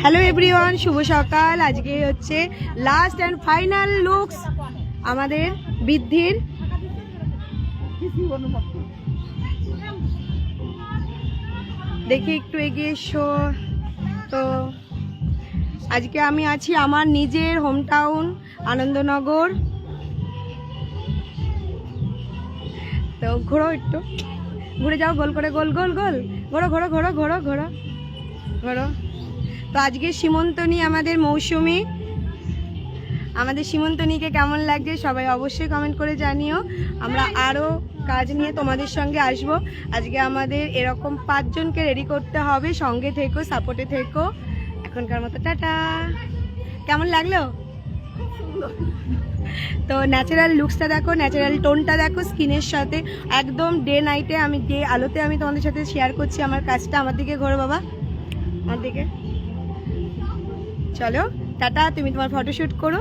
Hello everyone, শুভ সকাল। আজকে হচ্ছে লাস্ট অ্যান্ড ফাইনাল লুকস আমাদের বৃদ্ধির। দেখি একটু এগিয়ে এসো। তো আজকে আমি আছি আমার নিজের হোম টাউন আনন্দনগর। তো ঘোরো, একটু ঘুরে যাও, গোল করে, গোল গোল গোল, ঘোরো ঘোরো ঘোরো ঘোরো ঘোরো ঘোরো। তো আজকে সীমন্তনী আমাদের মৌসুমী। আমাদের সীমন্তনীকে কেমন লাগছে সবাই অবশ্যই কমেন্ট করে জানিও। আমরা আরও কাজ নিয়ে তোমাদের সঙ্গে আসব। আজকে আমাদের এরকম 5 জনকে রেডি করতে হবে। সঙ্গে থেকো, সাপোর্টে থেকো। এখনকার মতো টাটা। কেমন লাগলো? তো ন্যাচারাল লুকসটা দেখো, ন্যাচারাল টোনটা দেখো স্কিনের সাথে একদম। ডে নাইটে আমি যে আলোতে আমি তোমাদের সাথে শেয়ার করছি আমার কাজটা। আমার দিকে ঘোরো বাবা, আমার দিকে। চলো টাটা, তুমি তোমার ফটোশ্যুট করো।